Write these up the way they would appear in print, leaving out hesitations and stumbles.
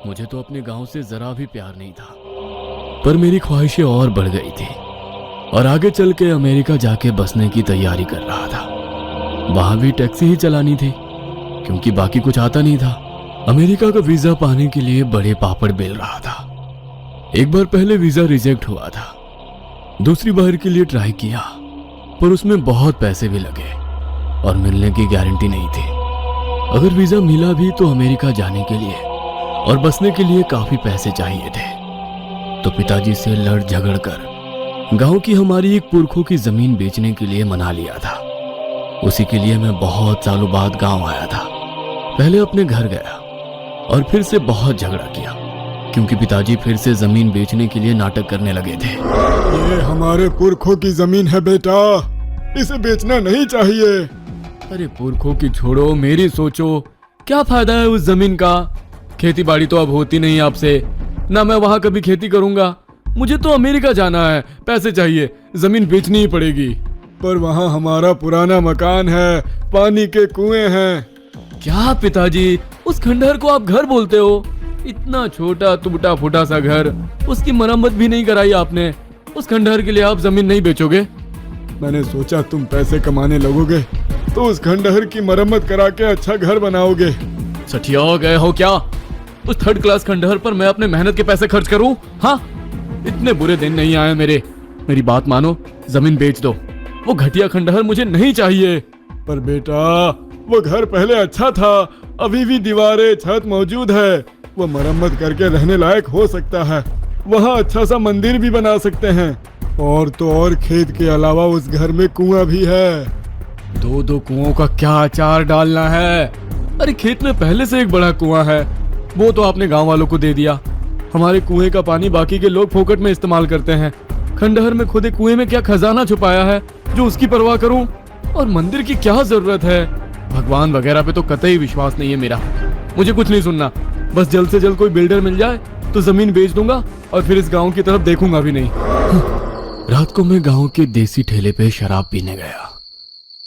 मुझे तो अपने गांव से जरा भी प्यार नहीं था, पर मेरी ख्वाहिशें और बढ़ गई थी और आगे चल के अमेरिका जाके बसने की तैयारी कर रहा था। वहां भी टैक्सी ही चलानी थी क्योंकि बाकी कुछ आता नहीं था। अमेरिका का वीजा पाने के लिए बड़े पापड़ बेल रहा था। एक बार पहले वीजा रिजेक्ट हुआ था, दूसरी बार के लिए ट्राई किया, पर उसमें बहुत पैसे भी लगे और मिलने की गारंटी नहीं थी। अगर वीजा मिला भी तो अमेरिका जाने के लिए और बसने के लिए काफी पैसे चाहिए थे। तो पिताजी से लड़ झगड़ कर गांव की हमारी एक पुरखों की जमीन बेचने के लिए मना लिया था। उसी के लिए मैं बहुत सालों बाद गांव आया था। पहले अपने घर गया और फिर से बहुत झगड़ा किया क्योंकि पिताजी फिर से जमीन बेचने के लिए नाटक करने लगे थे। ये हमारे पुरखों की जमीन है बेटा, इसे बेचना नहीं चाहिए। अरे पुरखों की छोड़ो, मेरी सोचो। क्या फायदा है उस जमीन का? खेती बाड़ी तो अब होती नहीं आपसे, ना मैं वहां कभी खेती करूंगा। मुझे तो अमेरिका जाना है, पैसे चाहिए, जमीन बेचनी ही पड़ेगी। पर वहाँ हमारा पुराना मकान है, पानी के कुएं हैं। क्या पिताजी, उस खंडहर को आप घर बोलते हो? इतना छोटा टूटा फूटा सा घर, उसकी मरम्मत भी नहीं कराई आपने। उस खंडहर के लिए आप जमीन नहीं बेचोगे? मैंने सोचा तुम पैसे कमाने लगोगे तो उस खंडहर की मरम्मत करा के अच्छा घर बनाओगे। सठिया गए हो क्या? उस थर्ड क्लास खंडहर पर मैं अपने मेहनत के पैसे खर्च करूं? हाँ, इतने बुरे दिन नहीं आए मेरे। मेरी बात मानो, जमीन बेच दो। वो घटिया खंडहर मुझे नहीं चाहिए। पर बेटा, वो घर पहले अच्छा था, अभी भी दीवारें छत मौजूद है। वो मरम्मत करके रहने लायक हो सकता है। वहाँ अच्छा सा मंदिर भी बना सकते हैं। और तो और खेत के अलावा उस घर में कुआं भी है। दो दो कुओं का क्या अचार डालना है? अरे खेत में पहले से एक बड़ा कुआं है, वो तो आपने गांव वालों को दे दिया। हमारे कुएं का पानी बाकी के लोग फोकट में इस्तेमाल करते हैं। खंडहर में खुदे कुएं में क्या खजाना छुपाया है जो उसकी परवाह करूं? और मंदिर की क्या जरूरत है? भगवान वगैरह पे तो कतई विश्वास नहीं है मेरा। मुझे कुछ नहीं सुनना, बस जल्द से जल्द कोई बिल्डर मिल जाए तो जमीन बेच दूंगा और फिर इस गांव की तरफ देखूंगा भी नहीं। रात को मैं गांव के देसी ठेले पे शराब पीने गया।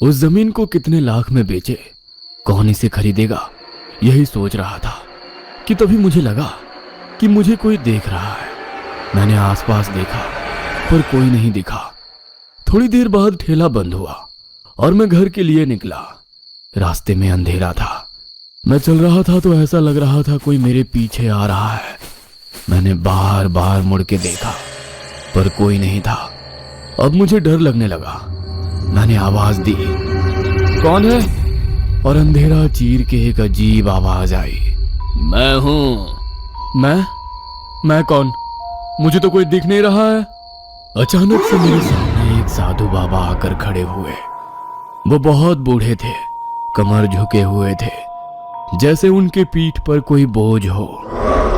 उस जमीन को कितने लाख में बेचे, कौन इसे खरीदेगा, यही सोच रहा था कि तभी मुझे लगा कि मुझे कोई देख रहा है। मैंने आसपास देखा पर कोई नहीं दिखा। थोड़ी देर बाद ठेला बंद हुआ और मैं घर के लिए निकला। रास्ते में अंधेरा था। मैं चल रहा था तो ऐसा लग रहा था कोई मेरे पीछे आ रहा है। मैंने बार बार मुड़ के देखा पर कोई नहीं था। अब मुझे डर लगने लगा। मैंने आवाज दी, कौन है? और अंधेरा चीर के एक अजीब आवाज आई, मैं हूं। मैं कौन? मुझे तो कोई दिख नहीं रहा है। अचानक से मेरे सामने एक साधु बाबा आकर खड़े हुए। वो बहुत बूढ़े थे, कमर झुके हुए थे, जैसे उनके पीठ पर कोई बोझ हो।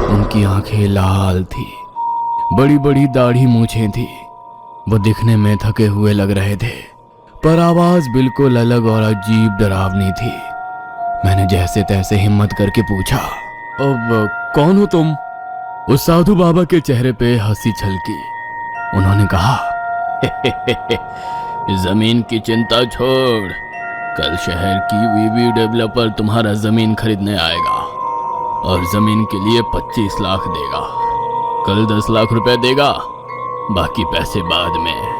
उनकी आंखें लाल थी, बड़ी बड़ी दाढ़ी मूछें थी। वो दिखने में थके हुए लग रहे थे, पर आवाज बिल्कुल अलग और अजीब डरावनी थी। मैंने जैसे तैसे हिम्मत करके पूछा, अब कौन हो तुम? उस साधु बाबा के चेहरे पे हंसी छलकी। उन्होंने कहा, जमीन की चिंता छोड़, कल शहर की वीवी डेवलपर तुम्हारा जमीन खरीदने आएगा और जमीन के लिए 25 लाख देगा। कल 10 लाख रुपए देगा, बाकी पैसे बाद में।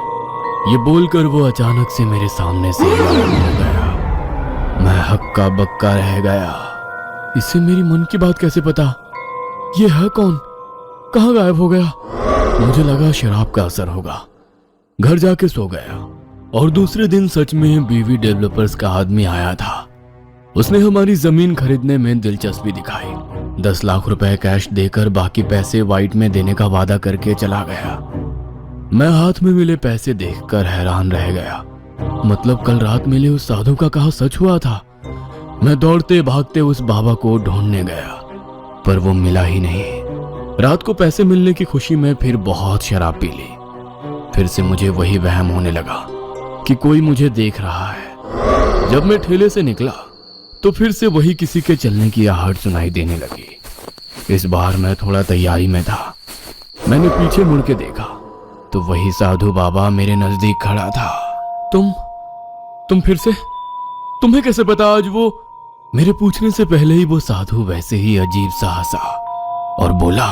ये बोलकर वो अचानक से मेरे सामने से गायब हो गया। मैं हक्का बक्का रह गया। इससे मेरी मन की बात कैसे पता? ये है कौन? कहाँ गायब हो गया? मुझे लगा शराब का असर होगा। घर जाके सो गया और दूसरे दिन सच में बीवी डेवलपर्स का आदमी आया था। उसने हमारी जमीन खरीदने में दिलचस्पी दिखाई। 10 लाख रुपए कैश देकर बाकी पैसे वाइट में देने का वादा करके चला गया। मैं हाथ में मिले पैसे देखकर हैरान रह गया। मतलब कल रात मिले उस साधु का कहा सच हुआ था। मैं दौड़ते भागते उस बाबा को ढूंढने गया पर वो मिला ही नहीं। रात को पैसे मिलने की खुशी में फिर बहुत शराब पी ली। फिर से मुझे वही वहम होने लगा कि कोई मुझे देख रहा है। जब मैं ठेले से निकला तो फिर से वही किसी के चलने की आहट सुनाई देने लगी। इस बार मैं थोड़ा तैयारी में था। मैंने पीछे मुड़ के देखा तो वही साधु बाबा मेरे नजदीक खड़ा था। तुम फिर से? तुम्हें कैसे पता आज वो? मेरे पूछने से पहले ही वो साधु वैसे ही अजीब सा हंसा और बोला,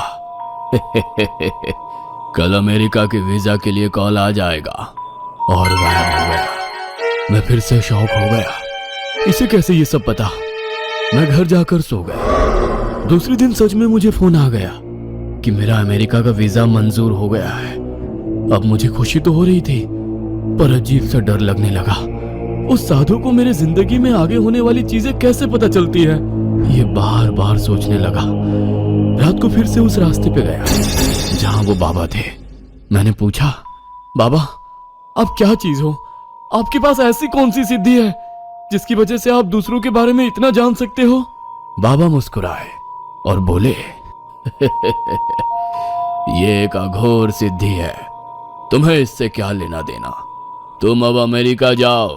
कल अमेरिका के वीजा के लिए कॉल आ जाएगा। और गायब हो गया। मैं फिर से शॉक हो गया। इसे कैसे ये सब पता? मैं घर जाकर सो गया। दूसरे दिन सच में मुझे फोन आ गया कि मेरा अमेरिका का वीजा मंजूर हो गया है। अब मुझे खुशी तो हो रही थी, पर अजीब सा डर लगने लगा। उस साधु को मेरे जिंदगी में आगे होने वाली चीजें कैसे पता चलती है, ये बार बार सोचने लगा। रात को फिर से उस रास्ते पे गया जहां वो बाबा थे। मैंने पूछा, बाबा आप क्या चीज हो? आपके पास ऐसी कौन सी सिद्धि है जिसकी वजह से आप दूसरों के बारे में इतना जान सकते हो? बाबा मुस्कुराए और बोले, ये एक अघोर सिद्धि है, तुम्हें इससे क्या लेना देना? तुम अब अमेरिका जाओ,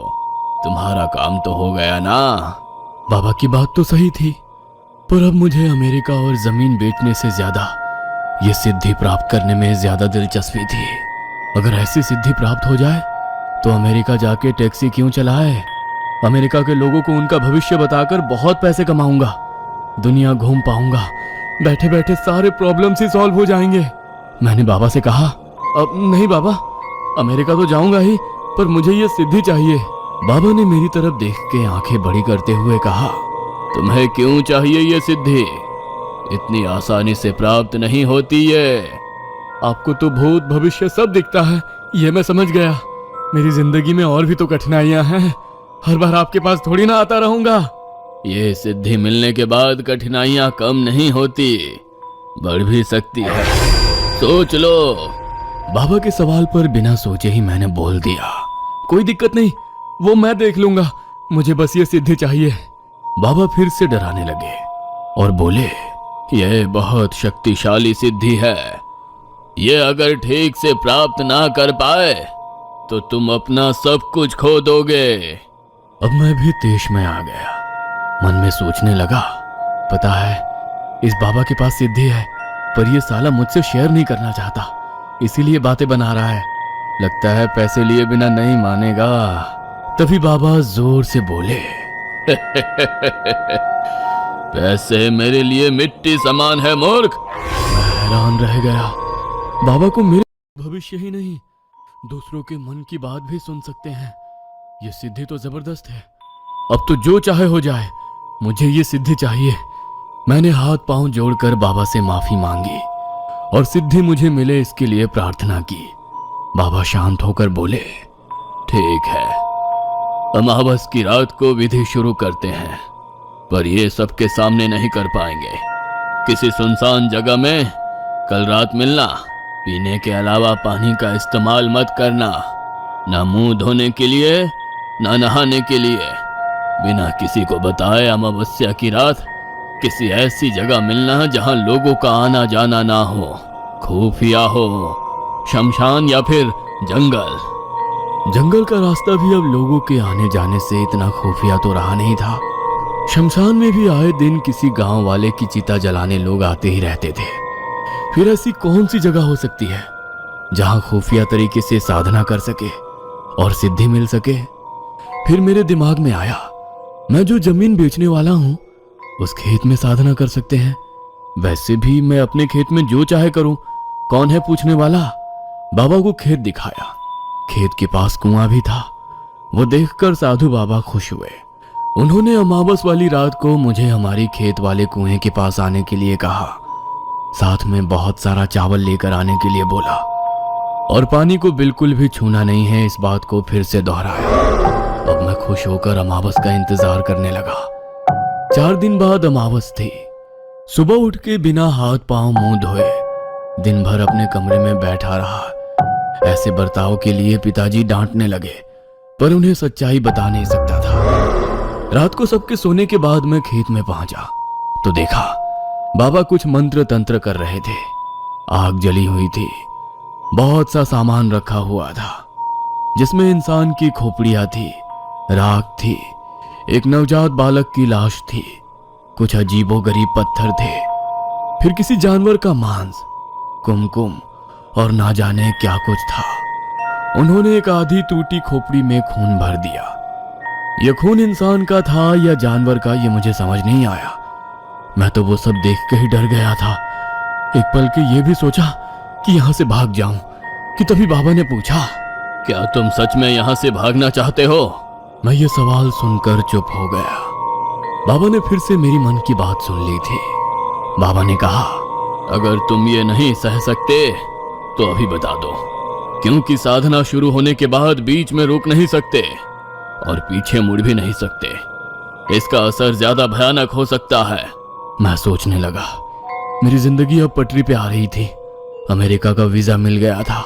तुम्हारा काम तो हो गया ना। बाबा की बात तो सही थी, पर अब मुझे अमेरिका और जमीन बेचने से ज्यादा ये सिद्धि प्राप्त करने में ज्यादा दिलचस्पी थी। अगर ऐसी सिद्धि प्राप्त हो जाए तो अमेरिका जाके टैक्सी क्यों चलाए? अमेरिका के लोगों को उनका भविष्य बताकर बहुत पैसे कमाऊंगा, दुनिया घूम पाऊंगा, बैठे बैठे सारे प्रॉब्लम्स ही सॉल्व हो जाएंगे। मैंने बाबा से कहा, अब नहीं बाबा, अमेरिका तो जाऊंगा ही, पर मुझे ये सिद्धि चाहिए। बाबा ने मेरी तरफ देख के आंखें बड़ी करते हुए कहा, तुम्हें क्यों चाहिए ये सिद्धि? इतनी आसानी से प्राप्त नहीं होती ये। आपको तो भूत भविष्य सब दिखता है, ये मैं समझ गया। मेरी जिंदगी में और भी तो कठिनाइयां हैं, हर बार आपके पास थोड़ी ना आता रहूंगा। ये सिद्धि मिलने के बाद कठिनाइयां कम नहीं होती, बढ़ भी सकती है, सोच लो। बाबा के सवाल पर बिना सोचे ही मैंने बोल दिया, कोई दिक्कत नहीं, वो मैं देख लूंगा, मुझे बस ये सिद्धि चाहिए। बाबा फिर से डराने लगे और बोले, यह बहुत शक्तिशाली सिद्धि है, ये अगर ठीक से प्राप्त ना कर पाए तो तुम अपना सब कुछ खो दोगे। अब मैं भी देश में आ गया। मन में सोचने लगा, पता है इस बाबा के पास सिद्धि है, पर ये साला मुझसे शेयर नहीं करना चाहता, इसीलिए बातें बना रहा है। लगता है पैसे लिए बिना नहीं मानेगा। तभी बाबा जोर से बोले, पैसे मेरे लिए मिट्टी समान है मूर्ख। मैं हैरान रह गया। बाबा को मेरे भविष्य ही नहीं, दूसरों के मन की बात भी सुन सकते हैं। ये सिद्धि तो जबरदस्त है। अब तो जो चाहे हो जाए, मुझे ये सिद्धि चाहिए। मैंने हाथ पांव जोड़कर बाबा से माफी मांगी और सिद्धि मुझे मिले इसके लिए प्रार्थना की। बाबा शांत होकर बोले, ठीक है, अमावस की रात को विधि शुरू करते हैं, पर ये सबके सामने नहीं कर पाएंगे। किसी सुनसान जगह में कल रात मिलना। पीने के अलावा पानी का इस्तेमाल मत करना, ना मुंह धोने के लिए ना नहाने के लिए। बिना किसी को बताए अमावस्या की रात किसी ऐसी जगह मिलना जहां लोगों का आना जाना ना हो, खुफिया हो, शमशान या फिर जंगल। जंगल का रास्ता भी अब लोगों के आने जाने से इतना खुफिया तो रहा नहीं था। शमशान में भी आए दिन किसी गांव वाले की चिता जलाने लोग आते ही रहते थे। फिर ऐसी कौन सी जगह हो सकती है जहां खुफिया तरीके से साधना कर सके और सिद्धि मिल सके? फिर मेरे दिमाग में आया, मैं जो जमीन बेचने वाला हूं उस खेत में साधना कर सकते हैं। वैसे भी मैं अपने खेत में जो चाहे करूं, कौन है पूछने वाला। बाबा को खेत दिखाया। खेत के पास कुआं भी था। वो देखकर साधु बाबा खुश हुए। उन्होंने अमावस वाली रात को मुझे हमारी खेत वाले कुएं के पास आने के लिए कहा। साथ में बहुत सारा चावल लेकर आने के लिए बोला और पानी को बिल्कुल भी छूना नहीं है, इस बात को फिर से दोहराया। अब मैं खुश होकर अमावस का इंतजार करने लगा। 4 दिन बाद अमावस थी। सुबह उठ के बिना हाथ पांव मुंह धोए दिन भर अपने कमरे में बैठा रहा। ऐसे बर्ताव के लिए पिताजी डांटने लगे, पर उन्हें सच्चाई बता नहीं सकता था। रात को सबके सोने के बाद मैं खेत में पहुंचा तो देखा बाबा कुछ मंत्र तंत्र कर रहे थे। आग जली हुई थी, बहुत सा सामान रखा हुआ था जिसमें इंसान की खोपड़ियां थी, राख थी, एक नवजात बालक की लाश थी, कुछ अजीबोगरीब पत्थर थे, फिर किसी जानवर का मांस, कुमकुम और ना जाने क्या कुछ था। उन्होंने एक आधी टूटी खोपड़ी में खून भर दिया। यह खून इंसान का था या जानवर का, यह मुझे समझ नहीं आया। मैं तो वो सब देख के ही डर गया था। एक पल के ये भी सोचा कि यहाँ से भाग जाऊं कि तभी बाबा ने पूछा, क्या तुम सच में यहाँ से भागना चाहते हो? मैं ये सवाल सुनकर चुप हो गया। बाबा ने फिर से मेरी मन की बात सुन ली थी। बाबा ने कहा, अगर तुम ये नहीं सह सकते तो अभी बता दो, क्योंकि साधना शुरू होने के बाद बीच में रुक नहीं सकते और पीछे मुड़ भी नहीं सकते। इसका असर ज्यादा भयानक हो सकता है। मैं सोचने लगा, मेरी जिंदगी अब पटरी पे आ रही थी। अमेरिका का वीजा मिल गया था,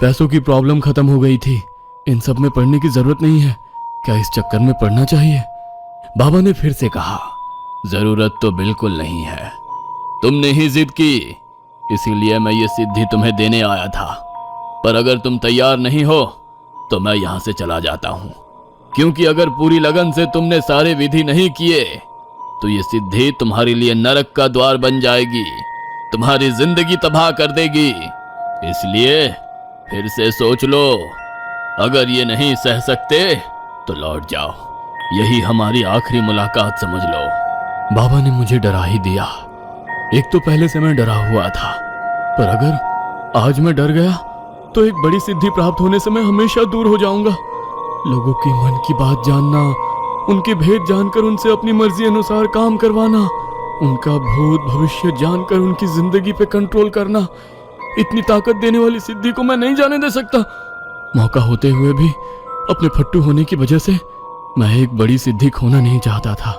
पैसों की प्रॉब्लम खत्म हो गई थी। इन सब में पढ़ने की जरूरत नहीं है, क्या इस चक्कर में पढ़ना चाहिए? बाबा ने फिर से कहा, जरूरत तो बिल्कुल नहीं है, तुमने ही जिद की, इसीलिए मैं ये सिद्धि तुम्हें देने आया था। पर अगर तुम तैयार नहीं हो तो मैं यहां से चला जाता हूं, क्योंकि अगर पूरी लगन से तुमने सारे विधि नहीं किए तो ये सिद्धि तुम्हारे लिए नरक का द्वार बन जाएगी, तुम्हारी जिंदगी तबाह कर देगी। इसलिए फिर से सोच लो, अगर ये नहीं सह सकते तो लौट जाओ, यही हमारी आखिरी मुलाकात समझ लो। बाबा ने मुझे डरा ही दिया। एक तो पहले से मैं डरा हुआ था, पर अगर आज मैं डर गया तो एक बड़ी सिद्धि प्राप्त होने से मैं हमेशा दूर हो जाऊंगा। लोगों की मन की बात जानना, उनके भेद जानकर उनसे अपनी मर्जी अनुसार काम करवाना, उनका भूत भविष्य जानकर उनकी जिंदगी पे कंट्रोल करना, इतनी ताकत देने वाली सिद्धि को मैं नहीं जाने दे सकता। मौका होते हुए भी अपने फट्टू होने की वजह से मैं एक बड़ी सिद्धि खोना नहीं चाहता था।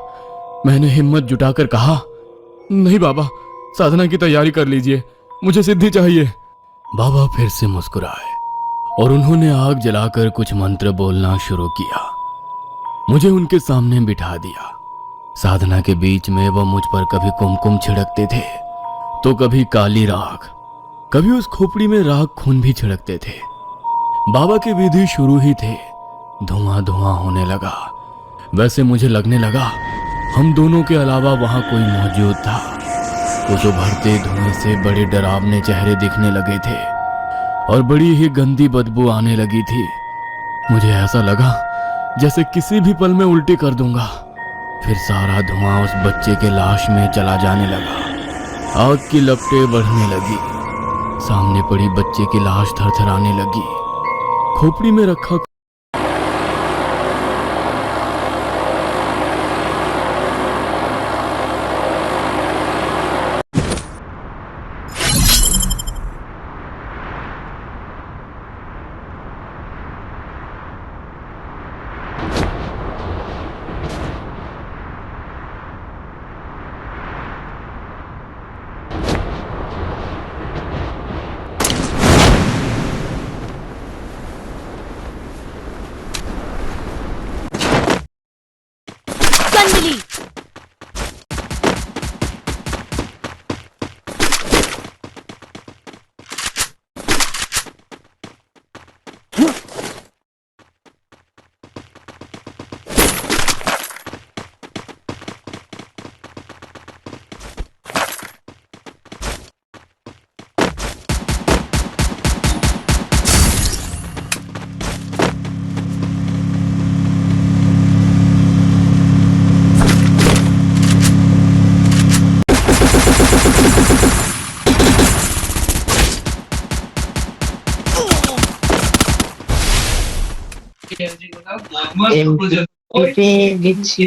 मैंने हिम्मत जुटाकर कहा, नहीं बाबा, साधना की तैयारी कर लीजिए, मुझे सिद्धि चाहिए। बाबा फिर से मुस्कुराए और उन्होंने आग जलाकर कुछ मंत्र बोलना शुरू किया। मुझे उनके सामने बिठा दिया। साधना के बीच में वह मुझ पर कभी कुमकुम छिड़कते थे तो कभी काली राख, कभी उस खोपड़ी में राख खून भी छिड़कते थे। बाबा की विधि शुरू ही थे, धुआं धुआं होने लगा। वैसे मुझे लगने लगा हम दोनों के अलावा वहां कोई मौजूद था। उस उभरते धुएं से बड़े डरावने चेहरे दिखने लगे थे और बड़ी ही गंदी बदबू आने लगी थी। मुझे ऐसा लगा जैसे किसी भी पल में उल्टी कर दूंगा। फिर सारा धुआं उस बच्चे के लाश में चला जाने लगा। आग की लपटें बढ़ने लगी। सामने पड़ी बच्चे की लाश थरथराने लगी। खोपड़ी में रखा कंदली। এমপিতে গেছি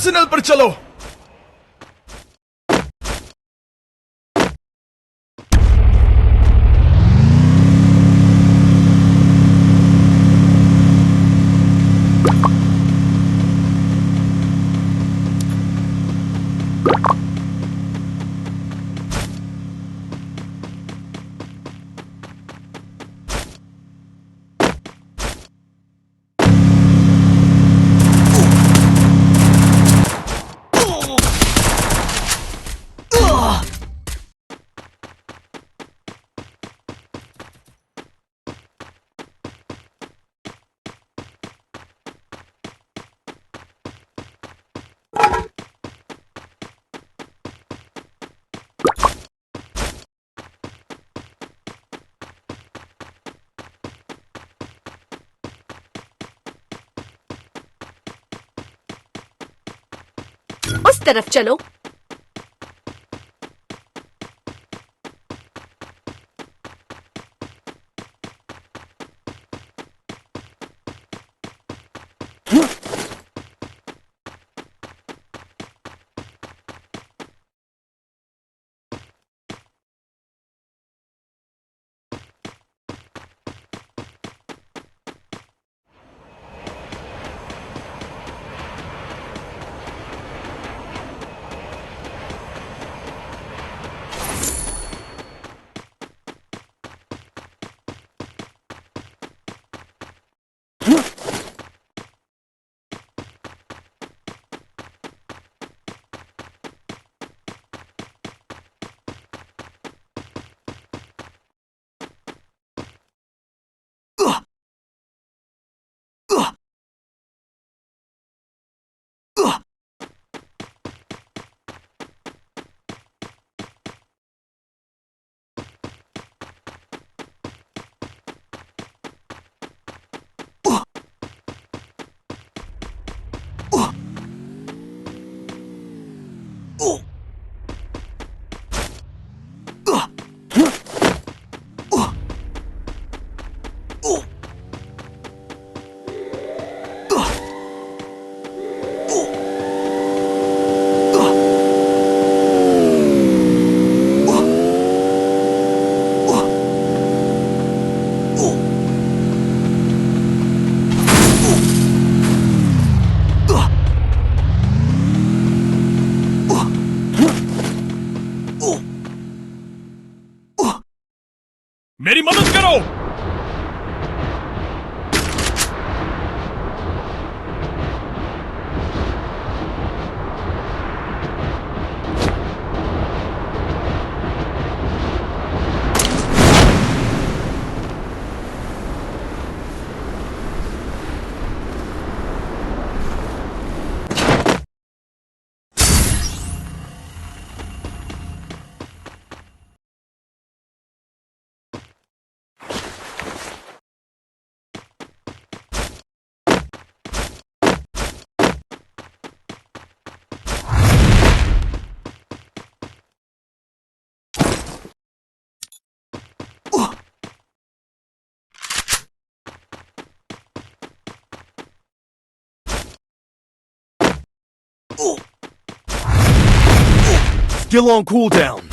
आर्सेनल पर चलो। उस तरफ चलो। मेरी मदद करो। Still on cooldown.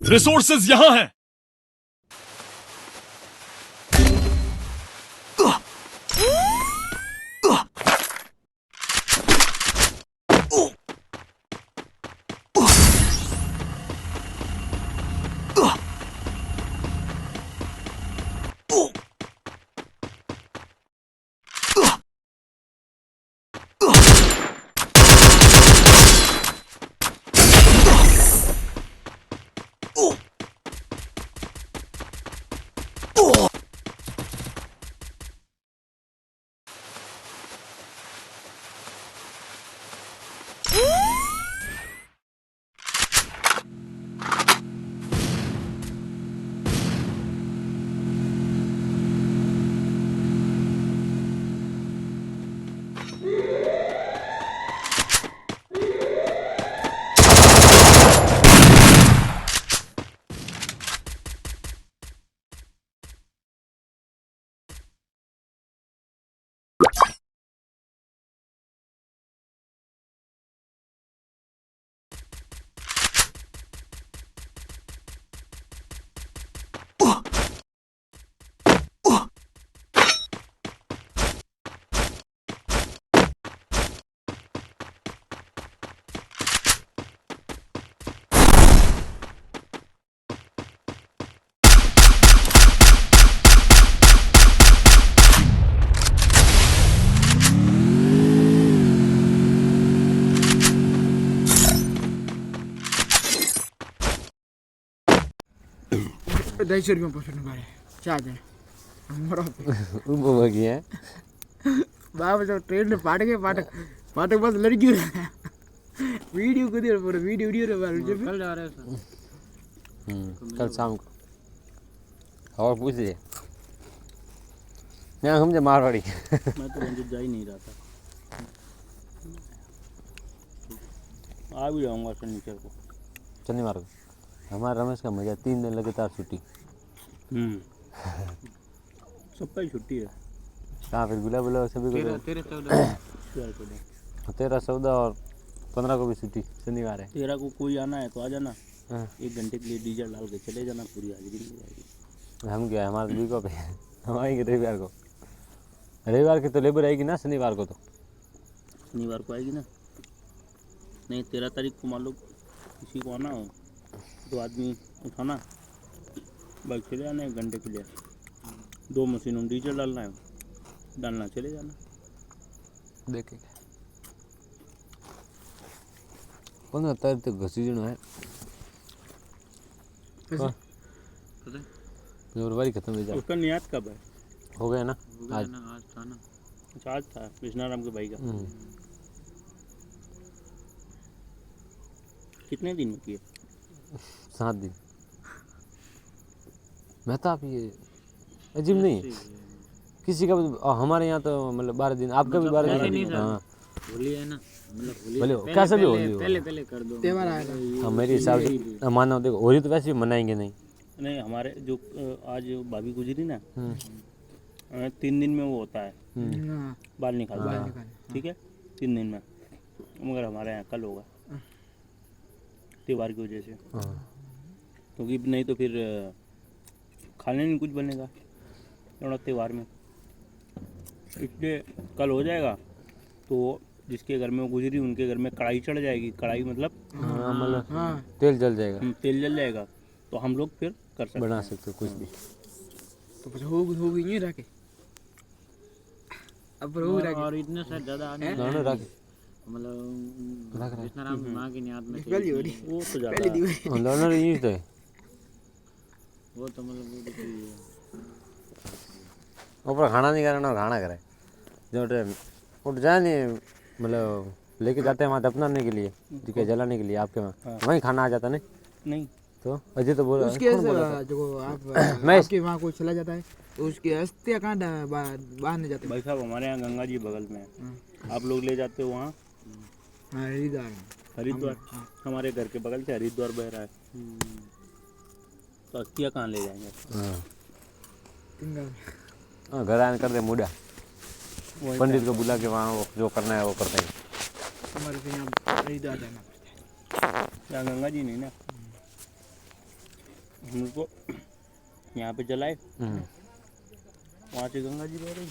रिसोर्सेज यहां हैं। ₹250 पसंद मारे चार्जर हमारा वो बगी है बाबा जब ट्रेन में पाटक बस लड़की वीडियो को दे पूरा वीडियो कल जा रहे हैं कल शाम को और पूछ ले मैं समझे मारवाड़ी मैं तो रंजित जा ही नहीं रहा था। आ भी जाऊंगा शनिवार को। शनिवार को हमारा रमेश का मजा 3 दिन लगातार छुट्टी। सबका ही छुट्टी है। कहाँ फिर बुला सभी को 13, 14 और 15 को भी छुट्टी शनिवार है। 13 को कोई आना है तो आ जाना। हाँ। 1 घंटे के लिए डीजल डाल के चले जाना, पूरी हाजिरी मिल जाएगी। हम क्या हमारे वीक ऑफ है हम आएंगे रविवार की तो लेबर आएगी ना, शनिवार को तो शनिवार को आएगी ना। नहीं 13 तारीख को मान लो किसी को आना हो तो आदमी उठाना, बाइक चले जाना 1 घंटे के लिए। 2 मशीनों में डीजल डालना चले जाना। देखेंगे कौन आता है तो घसी जनो है फरवरी खत्म हो जाए। उसका नियात कब है? हो गया ना आज था ना। अच्छा आज था कृष्णाराम के भाई का। कितने दिन में किए? 7 दिन मेहताब ये अजीब नहीं है किसी का भी। हमारे यहाँ तो मतलब 12 दिन, आपका भी 12 दिन। हाँ होली है ना, मतलब होली भले कैसा भी होली हो। पहले कर दो त्योहार आएगा। हाँ मेरे हिसाब से मानो देखो होली तो वैसे भी मनाएंगे नहीं। नहीं हमारे जो आज भाभी गुजरी ना 3 दिन में वो होता है, हाँ, बाल निकालता है, ठीक है 3 दिन में। मगर हमारे यहाँ कल होगा त्योहार की वजह से, क्योंकि नहीं तो फिर खाने नहीं कुछ बनेगा थोड़ा त्योहार में, इसलिए कल हो जाएगा। तो जिसके घर में वो गुजरी उनके घर में कढ़ाई चढ़ जाएगी। कढ़ाई मतलब हाँ मतलब तेल जल जाएगा, तेल जल जाएगा, तो हम लोग फिर कर सकते बना हैं। सकते हो कुछ भी। तो कुछ होगी नहीं रखे अब हो रखे और इतने से ज्यादा दोनों रख मतलब कृष्णाराम माँ की याद में वो तो ज़्यादा दोनों यूज है। वो तो मतलब ऊपर खाना नहीं करना, खाना करे जो ट्रेन उठ जाए नहीं, मतलब लेके जाते हैं वहाँ दफनाने के लिए, दिखे जलाने के लिए आपके वहाँ वहीं खाना आ जाता नहीं। नहीं तो अजय तो बोला उसके जो आप मैं आपके वहाँ कोई चला जाता है तो उसकी अस्थियाँ कहाँ बाहर नहीं जाते। भाई साहब हमारे यहाँ गंगा जी बगल में है, आप लोग ले जाते हो वहाँ हाँ हरिद्वार हरिद्वार, हमारे घर के बगल से हरिद्वार बह रहा है, तो अस्थियाँ कहाँ ले जाएंगे। हाँ घर आने कर दे मुड़ा, पंडित को बुला के वहाँ वो जो करना है वो करते हैं। हमारे से यहाँ हरिद्वार जाना पड़ता है। यहाँ गंगा जी नहीं ना, हम लोग को यहाँ पे जलाए, वहाँ से गंगा जी बह रही,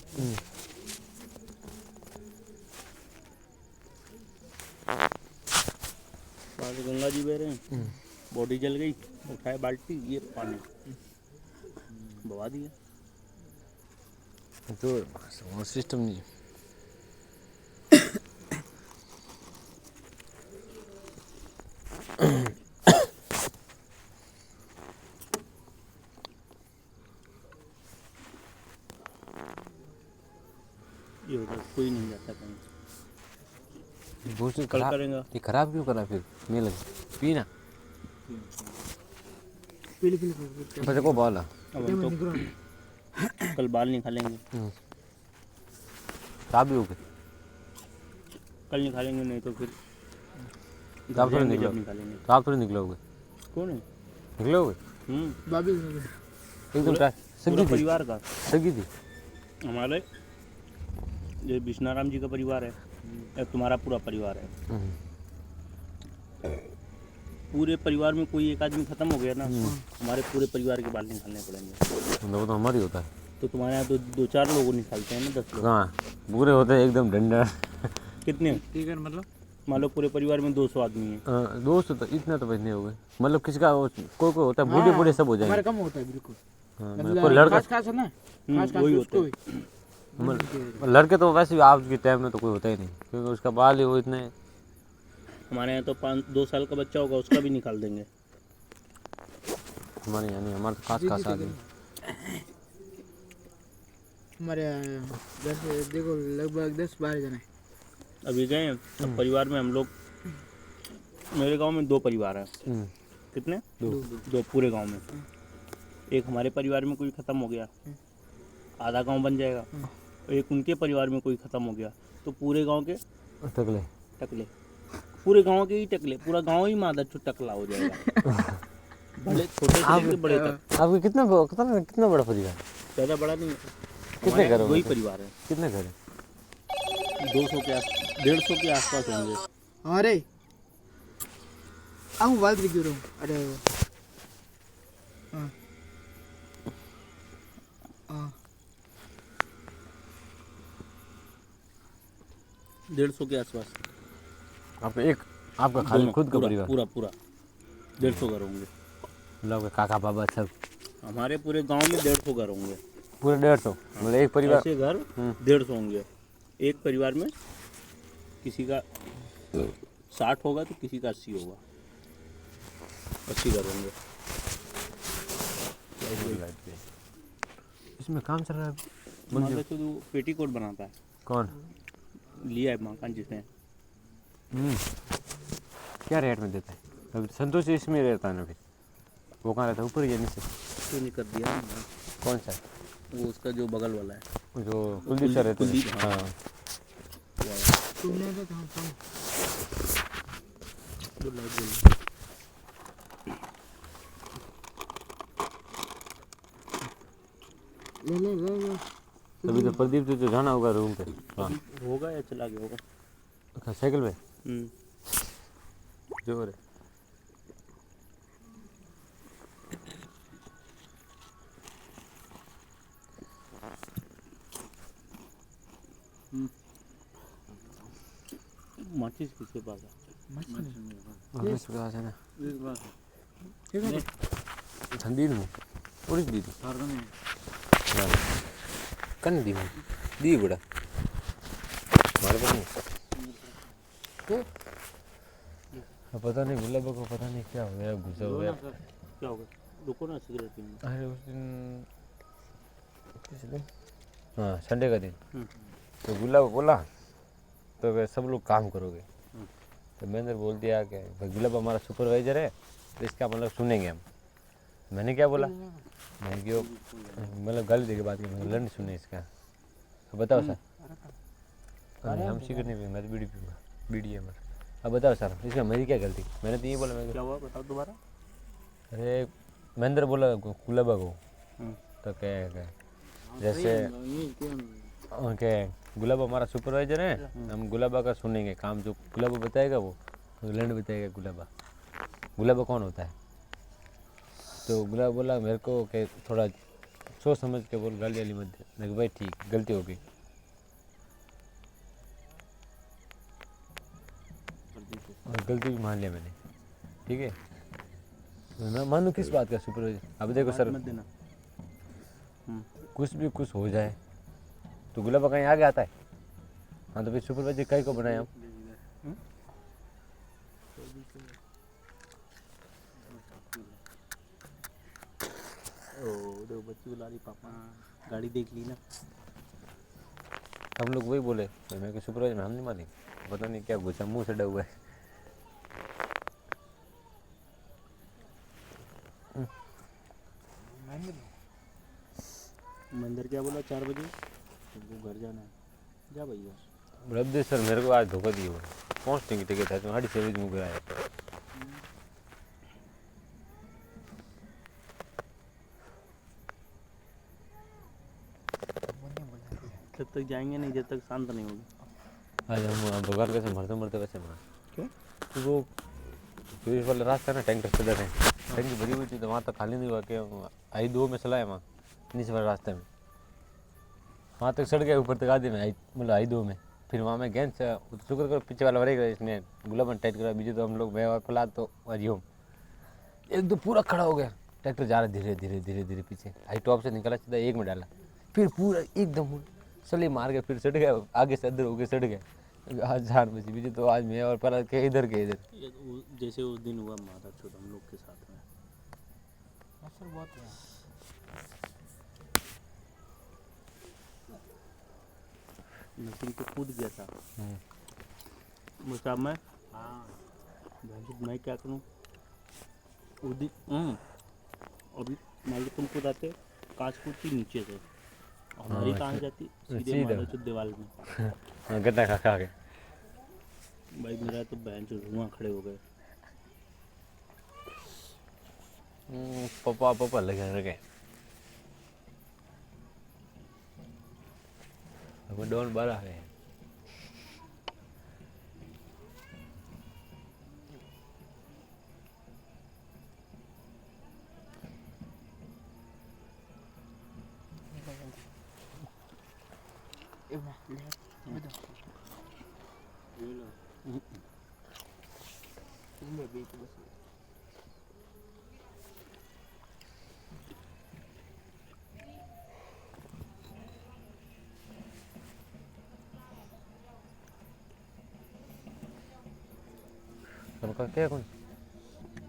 वहाँ से गंगा जी बह रहे हैं, बॉडी जल गई, उठाए बाल्टी ये पानी बहा दिया। तो वो सिस्टम नहीं। ये होता कोई नहीं जाता कहीं। भूषण कल खराब, करेंगे ये खराब क्यों करा फिर मेले पीना बच्चे को बोला अब हम तो कल बाल निकालेंगे, साहब भी हो गए कल निकालेंगे, नहीं तो फिर तो आप थोड़ी जाएंगे जब निकलोगे, निकालेंगे। तो आप थोड़ी निकलोगे, कौन है? निकलोगे बाबी एकदम पूरा सगी थी, परिवार का सगी थी। हमारे ये विष्णाराम जी का परिवार है या तुम्हारा पूरा परिवार है, पूरे परिवार में कोई एक आदमी खत्म हो गया ना, हमारे पूरे परिवार के बाल निकालने पड़ेंगे। वो तो हमारी होता है। तो तुम्हारे यहाँ तो 2-4 लोगों निकालते हैं ना, 10 लोग। कहाँ पूरे होते हैं एकदम डंडा। कितने मतलब मान लो पूरे परिवार में 200 आदमी है, दोस्त तो इतना तो बचने हो गए, मतलब किसी का कोई कोई होता है बूढ़े बूढ़े सब हो हमारे जाएंगे। कम होता है बिल्कुल, हाँ, मतलब कोई लड़का खास है ना, खास वही उसको होते भी। लड़के तो वैसे भी आज के टाइम में तो कोई होता ही नहीं, क्योंकि उसका बाल ही वो इतने। हमारे यहाँ तो 2 साल का बच्चा होगा उसका भी निकाल देंगे। हमारे यहाँ नहीं, हमारे तो खास खास आदमी। हमारे देखो लगभग 10-12 जने अभी गए हैं, अब परिवार में हम लोग, मेरे गांव में 2 परिवार हैं। कितने? 2 पूरे गांव में। एक हमारे परिवार में कोई ख़त्म हो गया, आधा गांव बन जाएगा, और एक उनके परिवार में कोई ख़त्म हो गया, तो पूरे गांव के टकले टकले, पूरे गांव के ही टकले, पूरा गांव ही मादा टकला हो जाएगा। भले छोटे से लेके बड़े तक। आपके कितना बड़ा परिवार? ज़्यादा बड़ा नहीं है, कितने घर 2 ही परिवार है, कितने घर है? 200 के 150 के आसपास होंगे। अरे अब बात क्यों रहा हूँ? अरे हाँ हाँ 150 के आसपास। आपका खाली दोनों, खुद का परिवार? पूरा 150 घर होंगे। मतलब आपके काका बाबा सब? हमारे पूरे गांव में 150 घर होंगे। पूरे 150? मतलब एक परिवार ऐसे घर 150 होंगे। एक परिवार में किसी का 60 होगा तो किसी का 80 होगा, 80 घर होंगे। इसमें काम चल रहा है? मतलब तो वो पेटीकोट बनाता है। कौन लिया है मकान जिसने। क्या रेट में देता है? अभी संतोष इसमें रहता है ना? फिर वो कहाँ रहता है, ऊपर ही है नीचे? तो नहीं कर दिया ना, कौन सा? वो उसका जो बगल वाला है, जो कुलदीप सर रहते हैं। कुलदीप, हाँ। हाँ तुमने तो कहाँ कहाँ जो लाइट बोल ले तभी तो प्रदीप तो जाना होगा रूम पे। हाँ होगा या चला गया होगा। अच्छा, साइकिल पे हम्म, जोर है। माचिस किसके पास है? इसके पास है ना, ठीक है ठंडी में उड़ी दी थी कन दी बड़ा हमारे पास नहीं। पता नहीं गुलाब को पता नहीं क्या हो गया, गुस्सा हो गया। क्या होगा? रुको ना, सिगरेट पीने। अरे उस दिन किस दिन, हाँ संडे का दिन, तो गुलाब को बोला तो वे सब लोग काम करोगे, तो मैंने बोल दिया कि भाई गुलाब हमारा सुपरवाइजर है तो इसका मतलब सुनेंगे हम। मैंने क्या बोला, मैंने क्यों मतलब गाली दे के बात की, लड़ नहीं सुने इसका। तो बताओ सर, अरे हम सिगरेट नहीं पीएंगे, मैं तो बीड़ी पीऊँगा, बीड़ी है मेरा। अब बताओ सर इसमें मेरी क्या गलती? मैंने तो ये बोला, मैं क्या हुआ बताओ दोबारा। अरे महेंद्र बोला गुलाबा को, तो क्या जैसे ओके गुलाबा हमारा सुपरवाइजर है, हम गुलाबा का सुनेंगे काम, जो गुलाबा बताएगा वो लैंड बताएगा। गुलाबा कौन होता है? तो गुलाब बोला मेरे को कि थोड़ा सोच समझ के बोल, गाली वाली मत दे। मैं भाई ठीक, गलती हो गई। और गलती भी मान लिया मैंने, ठीक है। मैं मानू किस बात का सुपरवाइजर? अब देखो सर, मत देना। कुछ भी कुछ हो जाए तो गुलाबा कहीं आगे आता है? हाँ तो फिर सुपरवाइजर कहीं को बनाए हम? ओ देखो बच्ची बुला रही, पापा गाड़ी देख ली ना। हम लोग वही बोले, मैं कि सुपरवाइजर हम नहीं मानेंगे, पता नहीं क्या घुसा मुंह से डा हुआ है। मंदिर क्या बोला 4 बजे तुमको घर जाना है, जा भैया। रब्दे सर मेरे को आज धोखा दिया हुआ, पहुँचने की टिकट है, तुम्हारी सेवेज मुँह गया है। जब तक जाएंगे नहीं, जब तक शांत नहीं होगी। आज हम भगवान कैसे मरते मरते वैसे मार क्यों? तो वो पुलिस वाला रास्ता है ना, टैंकर से है, टैंकी भरी हुई थी तो वहाँ तक खाली नहीं हुआ कि आई 2 में चला है वहाँ नीचे वाले रास्ते में, वहाँ तक सड़ गया, ऊपर तक आधे में आई, मतलब आई 2 में। फिर वहाँ में गेंद से शुक्र करो पीछे वाला वरेगा, इसने गुलाबन टाइट करा, बीजे तो हम लोग मैं और प्रहलाद तो हरिओम एकदम पूरा खड़ा हो गया। ट्रैक्टर जा रहा धीरे धीरे धीरे धीरे पीछे, हाई टॉप से निकला, सीधा 1 में डाला, फिर पूरा एकदम सली मार के फिर सट गया, आगे से अंदर होके सट गया। आज जान बची, बीजे तो आज मैं और प्रहलाद के इधर जैसे उस दिन हुआ माता चौथ हम लोग के साथ में। नसीम तो कूद गया था मुझे, मैं क्या करूँ उस दिन। अभी मान लो तुम कूद आते, कांच कूदती नीचे से, हमारी कहाँ जाती सीधे माता चौथ दीवार में। गड्ढा खा खा के भाई मेरा तो बहन से धुआं खड़े हो गए। पापा पापा लगे रखे डॉन बारह है। तनका क्या कौन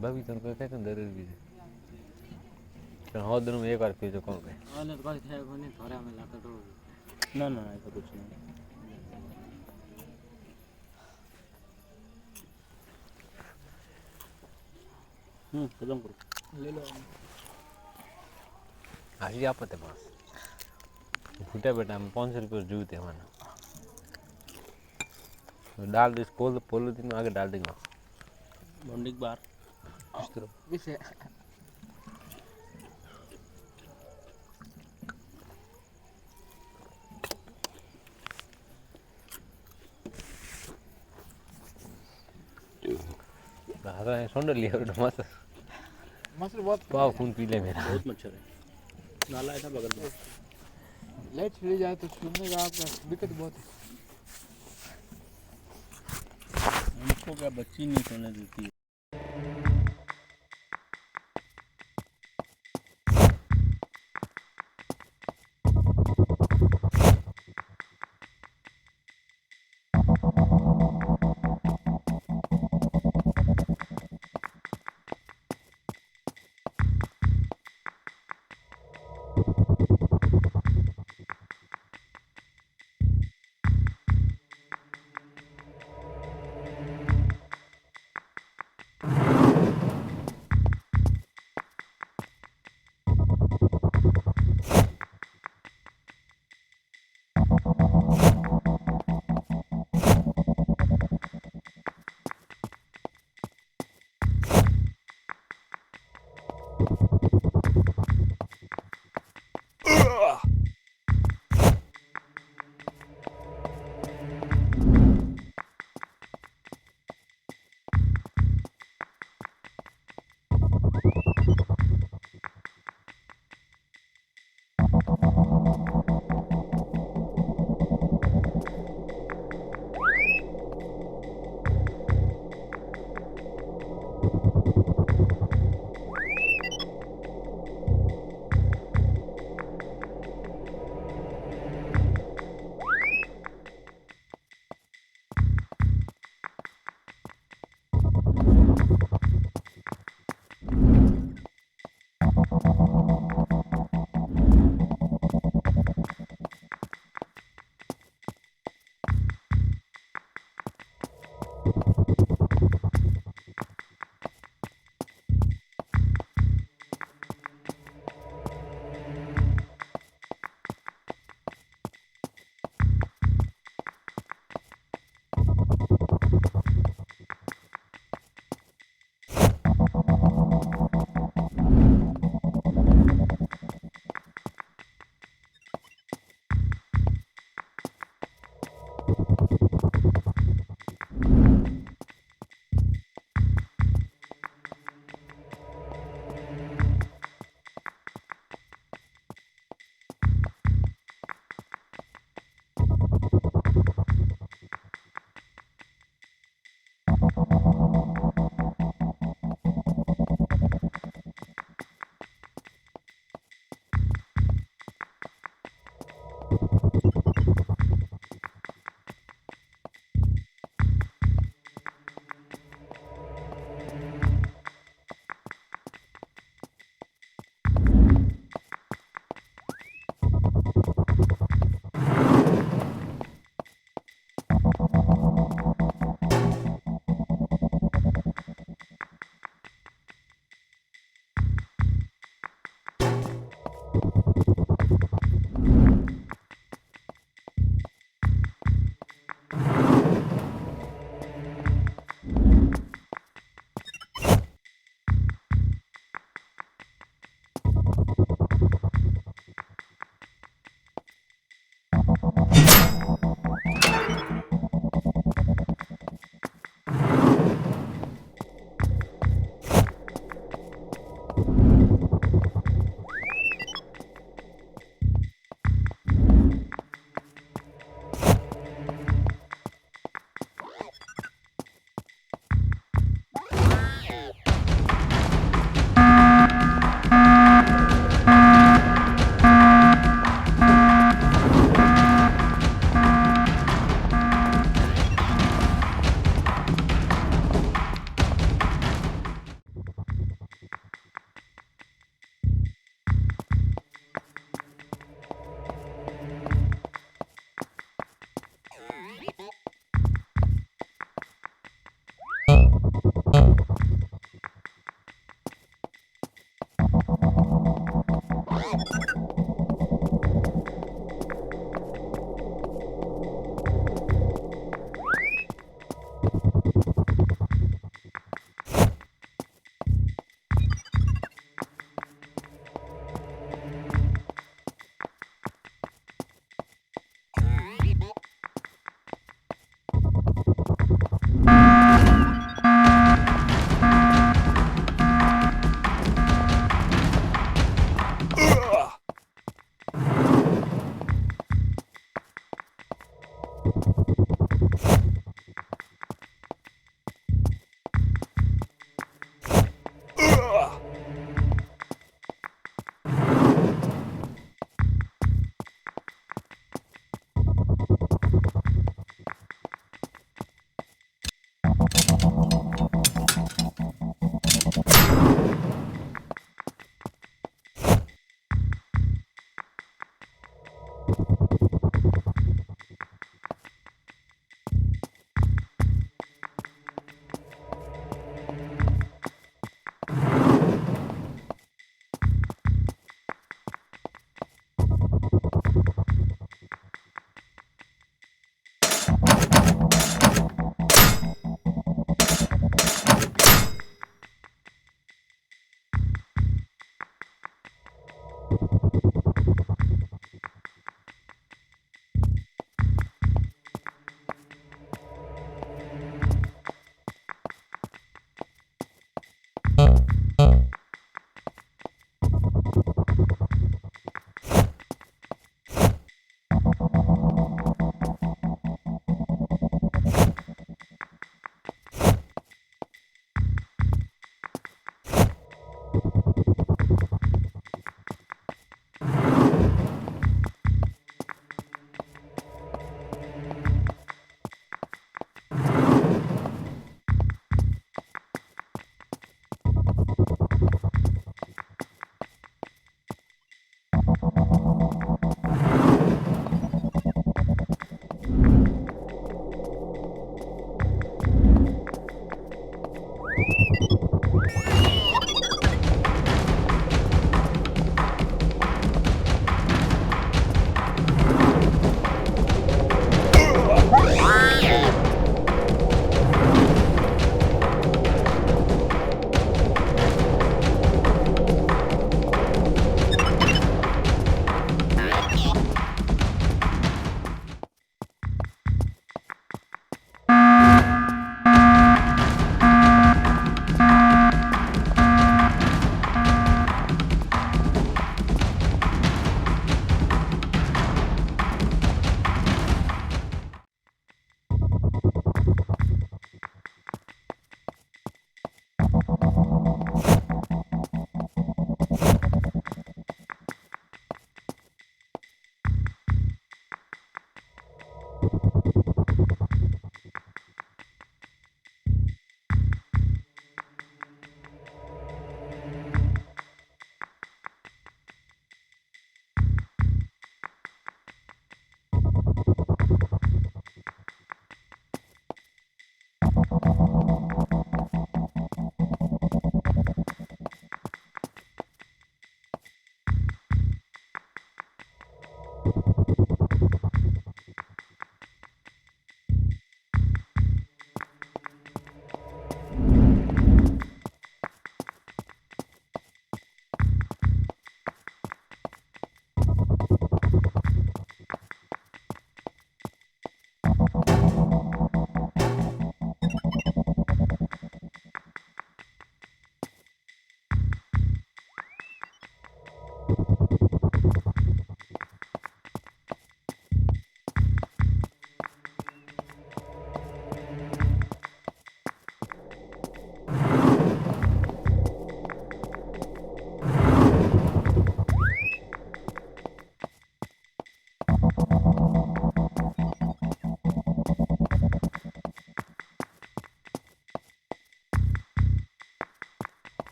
भाभी तनका क्या कौन दर भी है हो दिन में एक बार पी जो कौन है आने तो कोई थे कोनी थोड़ा में लाता तो ना ना ऐसा कुछ नहीं। खत्म करो। ले लो आज आप पते पास फूटे बेटा हम 500 रुपये जू थे हमारा डाल दो इस पोलोथीन में आगे डाल देंगे ढूंढ एक बार इस तरह विषय हरा है सोंड लिया बेटा मस्त मछली बहुत पाव खून पी ले मेरा बहुत मच्छर है नाला है था बगल में लाइट चली जाए तो सुनने का आपका दिक्कत बहुत है उनको क्या बच्ची नहीं सोने देती है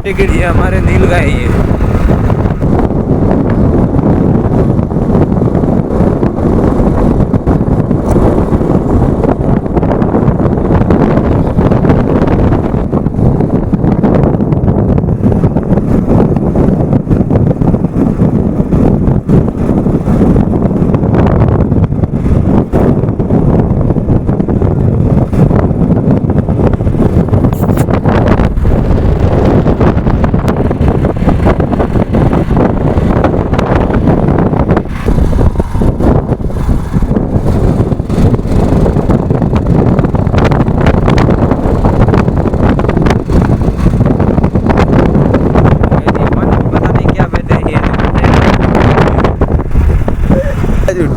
टिकट ये हमारे नील गाय ये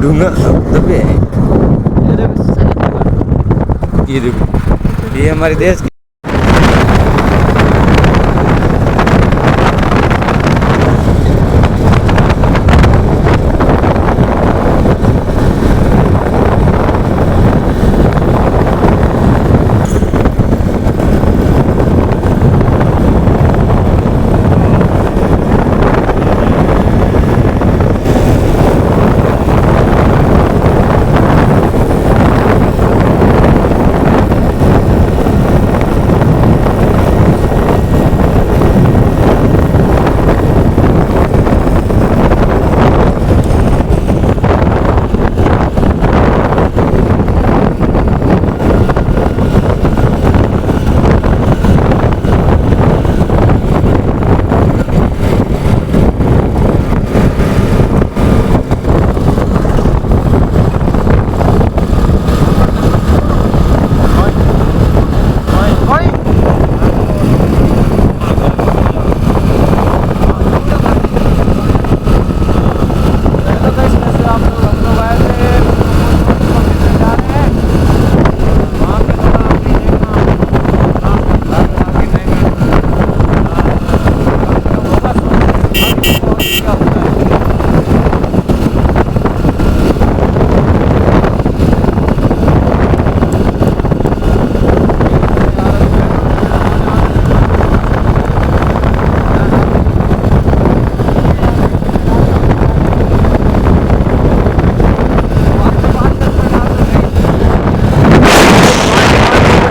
डूंगा दबे है ये देखो ये हमारे देश की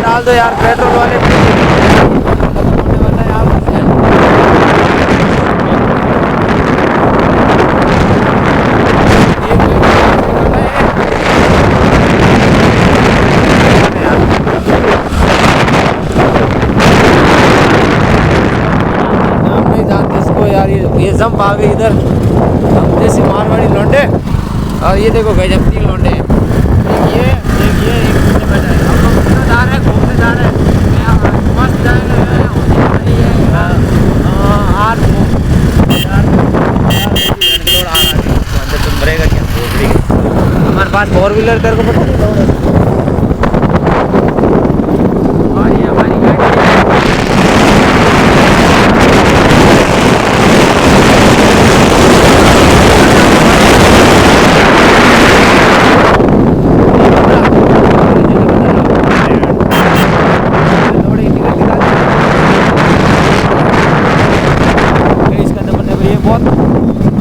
डाल दो यार पेट्रोल वाले यार ये जंप आ गई इधर, हम जैसे मारवाड़ी लौंडे। और ये देखो भाई जब 3 लौंडे हैं, देखिए देखिए एक पीछे बैठा है। हम लोग किधर जा रहे हैं, घूमने जा रहे हैं, यहाँ मस्त जाएंगे, होने वाली है आर अंदर तुम मरेगा क्या, हमारे पास 4 व्हीलर तेरे को पता नहीं। और ये हमारी गाड़ी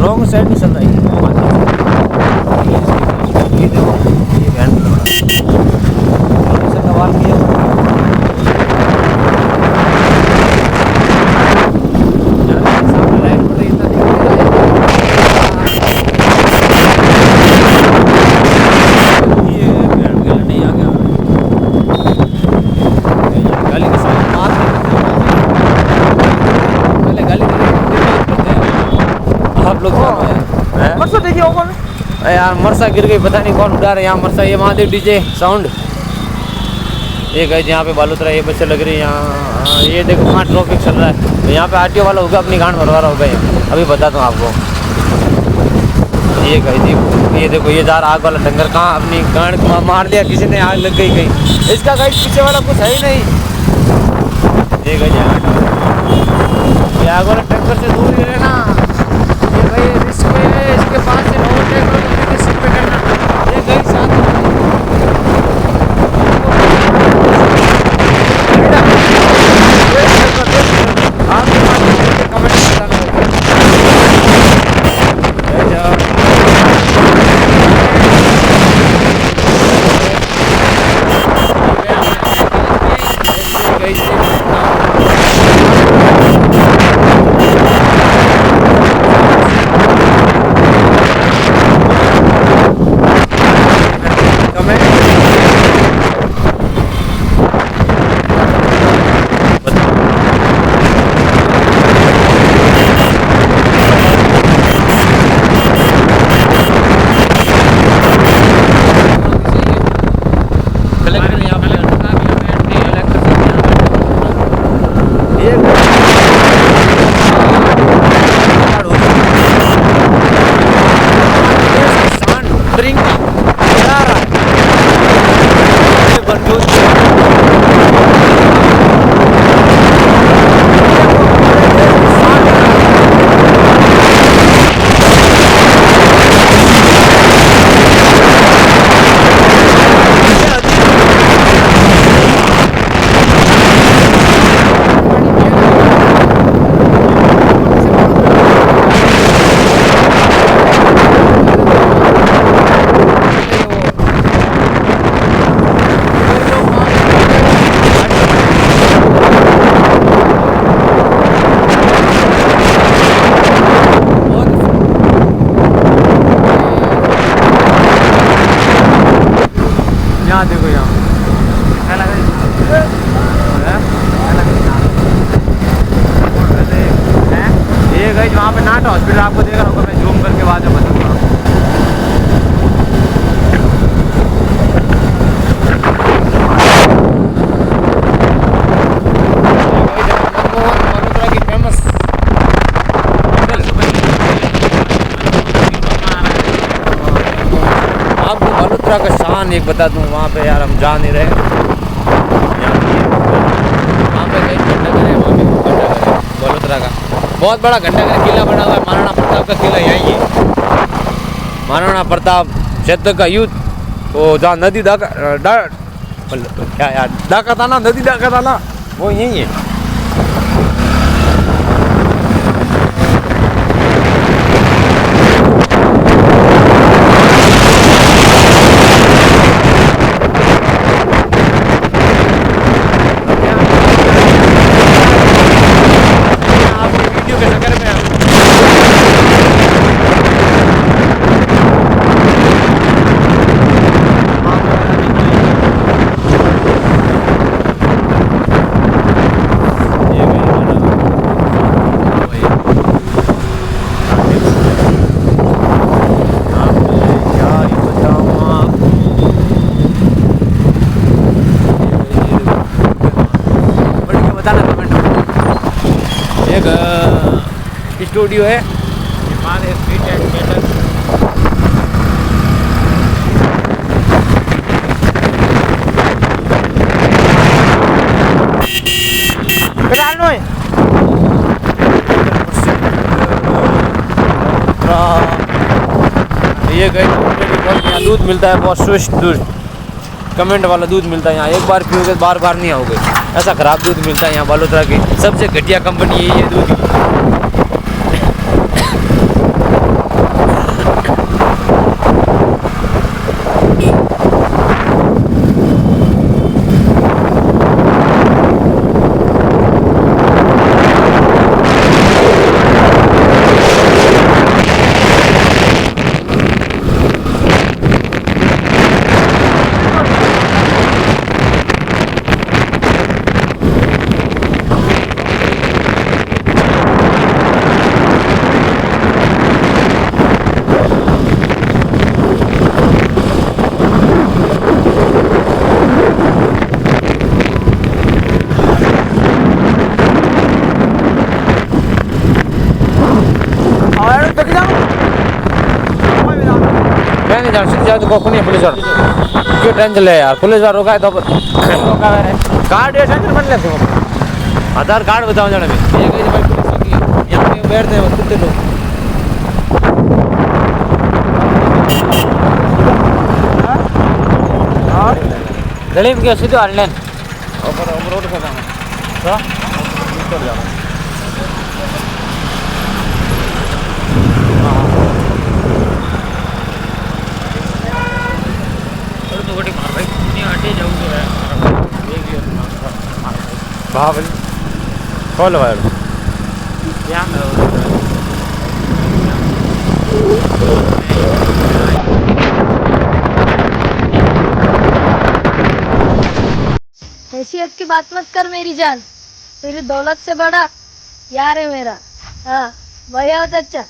रॉन्ग साइड में चल रही है। ये देखो ये बैंड सवाल किया मरसा देखिए कौन यार, मरसा गिर गई, पता नहीं कौन उड़ा रहा है यहाँ मरसा। ये महादेव डीजे साउंड, ये गए यहाँ पे बालूतरा, ये बच्चे लग रही है यहाँ। ये देखो कहाँ ट्रैफिक चल रहा है, तो यहाँ पे आरटीओ वाला होगा, अपनी गांड भरवा रहा होगा। अभी बताता हूँ आपको। ये गई देखो, ये देखो ये जा रहा आग वाला डंगर, कहाँ अपनी गांड मार दिया किसी ने, आग लग गई कहीं। इसका गाइड पीछे वाला कुछ है ही नहीं। ये गई ये आग वाला टक्कर से दूर ही रहना। ये भाई रिस्क है, इसके पास से ओवरटेक करो तो सीट पे करना। ये गई साथ आपके पास कमेंट बताना वहाँ पे नाट हॉस्पिटल आपको देख रहा होगा, मैं जूम करके बाद में बताऊँगा। की फेमस आपको बलुत्रा का शान एक बता दूँ, वहाँ पे यार हम जा नहीं रहे, वहाँ पे कई घंटाघर है, वहाँ पे घंटाघर है बलुत्रा का, बहुत बड़ा घंटाघर किला बना हुआ है। महाराणा प्रताप का किला यही है, महाराणा प्रताप क्षेत्र का युद्ध, वो जहाँ नदी क्या यार डाका था ना, नदी डाका था ना, वो यही है। स्टूडियो है। हमारे स्ट्रीट एंड थिएटर। ये गए यहाँ दूध मिलता है बहुत शुष्क दूध, कमेंट वाला दूध मिलता है यहाँ। एक बार पियोगे बार बार नहीं आओगे, ऐसा ख़राब दूध मिलता है यहाँ। बालोतरा की सबसे घटिया कंपनी यही है दूध की। नहीं जान सीधे जाओ तो कोई नहीं पुलिस वाला क्यों टेंशन ले यार, पुलिस वाला रोका है तो रोका है कार्ड ये टेंशन मत ले तुम। आधार कार्ड बताओ जाने में ये कहीं भाई पुलिस की यहाँ पे बैठते हैं कुत्ते लोग। और गली में सीधे ऑनलाइन ऊपर रोड पे जाना तो निकल जाओ। बाहुबली खोल भाई क्या हैसियत की बात मत कर मेरी जान, तेरी दौलत से बड़ा यार है मेरा। हाँ भैया चाचा।